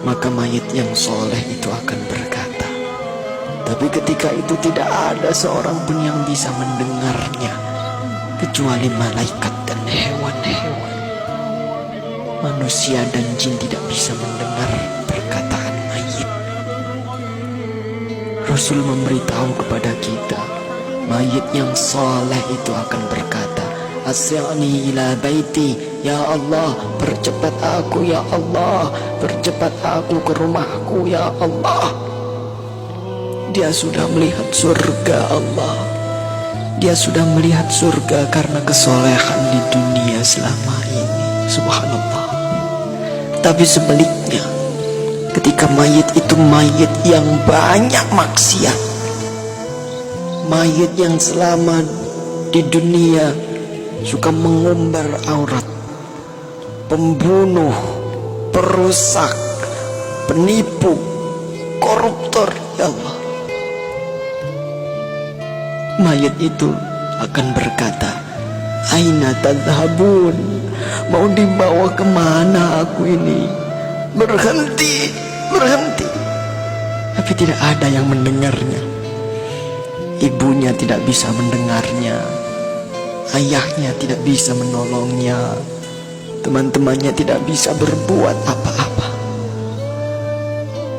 maka mayit yang soleh itu akan berkata. Tapi ketika itu tidak ada seorang pun yang bisa mendengarnya kecuali malaikat dan hewan-hewan. Manusia dan jin tidak bisa mendengar perkataan mayit. Rasul memberitahu kepada kita, mayit yang soleh itu akan berkata, Asri'ni ila baiti, ya Allah, percepat aku ya Allah, percepat aku ke rumahku ya Allah. Dia sudah melihat surga Allah. Dia sudah melihat surga karena kesolehan di dunia selama ini. Subhanallah. Tapi sebaliknya, ketika mayit itu mayit yang banyak maksiat, mayit yang selama di dunia suka mengumbar aurat, pembunuh, perusak, penipu, koruptor, ya Allah, mayit itu akan berkata, Aina tadhabun, mau dibawa kemana aku ini? Berhenti, berhenti. Tapi tidak ada yang mendengarnya. Ibunya tidak bisa mendengarnya, ayahnya tidak bisa menolongnya, teman-temannya tidak bisa berbuat apa-apa.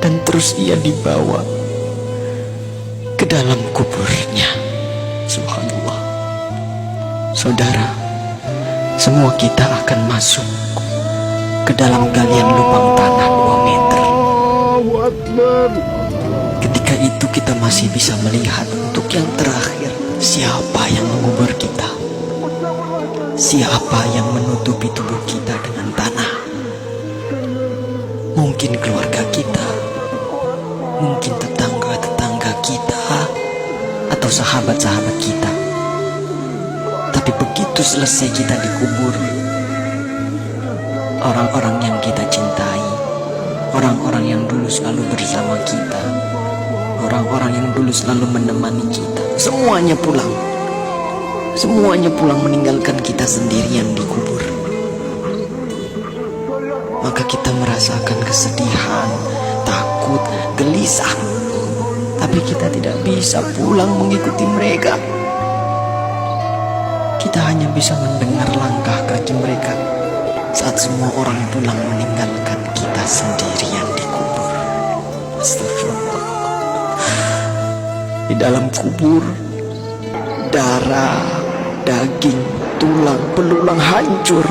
Dan terus ia dibawa ke dalam kuburnya. Subhanallah. Saudara, semua kita akan masuk ke dalam galian lubang tanah 2 meter. Ketika itu kita masih bisa melihat untuk yang terakhir, siapa yang mengubur kita, siapa yang menutupi tubuh kita dengan tanah. Mungkin keluarga kita, mungkin tetangga-tetangga kita, atau sahabat-sahabat kita. Tapi begitu selesai kita dikubur, orang-orang yang kita cintai, orang-orang yang dulu selalu bersama kita, orang-orang yang dulu selalu menemani kita, semuanya pulang. Semuanya pulang meninggalkan kita sendirian di kubur. Maka kita merasakan kesedihan, takut, gelisah. Tapi kita tidak bisa pulang mengikuti mereka. Kita hanya bisa mendengar langkah kaki mereka saat semua orang pulang meninggalkan kita sendirian di kubur. Astagfirullah. Di dalam kubur, darah, daging, tulang, belulang hancur.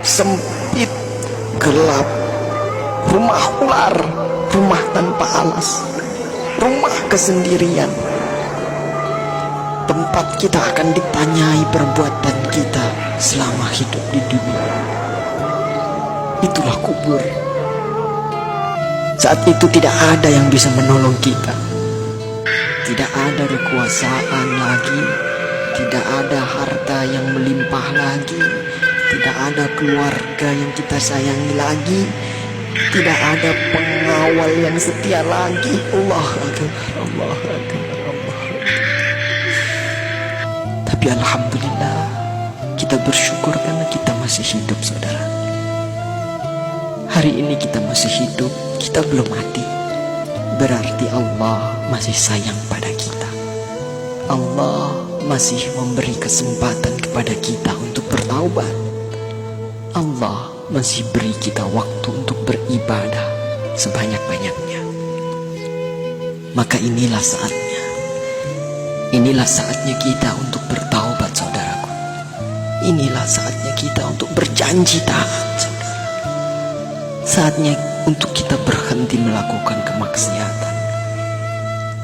Sempit, gelap, rumah ular, rumah tanpa alas, rumah kesendirian. Tempat kita akan ditanyai perbuatan kita selama hidup di dunia. Itulah kubur. Saat itu tidak ada yang bisa menolong kita. Tidak ada kekuasaan lagi, tidak ada harta yang melimpah lagi, tidak ada keluarga yang kita sayangi lagi, tidak ada pengawal yang setia lagi. Allah Akbar, Allah Akbar, Allah Akbar. Tapi alhamdulillah, kita bersyukur karena kita masih hidup, saudara. Hari ini kita masih hidup, kita belum mati. Berarti Allah masih sayang pada kita. Allah masih memberi kesempatan kepada kita untuk bertaubat. Allah masih beri kita waktu untuk beribadah sebanyak-banyaknya. Maka inilah saatnya. Inilah saatnya kita untuk bertaubat, saudaraku. Inilah saatnya kita untuk berjanji taat, saudara. Saatnya untuk kita berhenti melakukan kemaksiatan.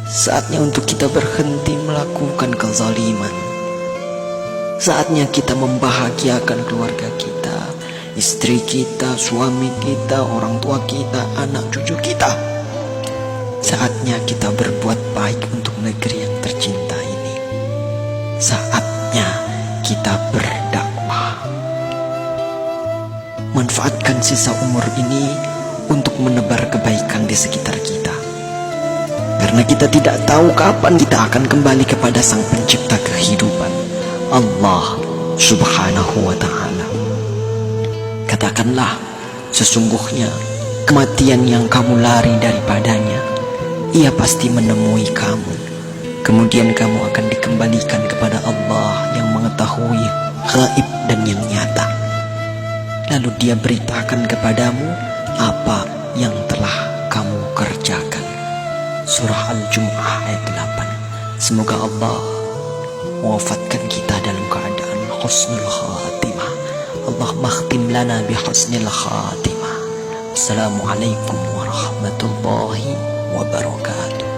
Saatnya untuk kita berhenti melakukan kezaliman. Saatnya kita membahagiakan keluarga kita, istri kita, suami kita, orang tua kita, anak cucu kita. Saatnya kita berbuat baik untuk negeri yang tercinta ini. Saatnya kita berdakwah. Manfaatkan sisa umur ini untuk menebar kebaikan di sekitar kita. Karena kita tidak tahu kapan kita akan kembali kepada Sang Pencipta kehidupan, Allah Subhanahu wa ta'ala. Katakanlah, Sesungguhnya kematian yang kamu lari daripadanya, ia pasti menemui kamu. Kemudian kamu akan dikembalikan kepada Allah yang mengetahui gaib dan yang nyata. Lalu dia beritakan kepadamu apa yang telah kamu kerjakan. Surah Al-Jumu'ah ayat 8. Semoga Allah mewafatkan kita dalam keadaan husnul khatimah. Allahumma khtim lana bi husnil khatimah. Assalamualaikum warahmatullahi wabarakatuh.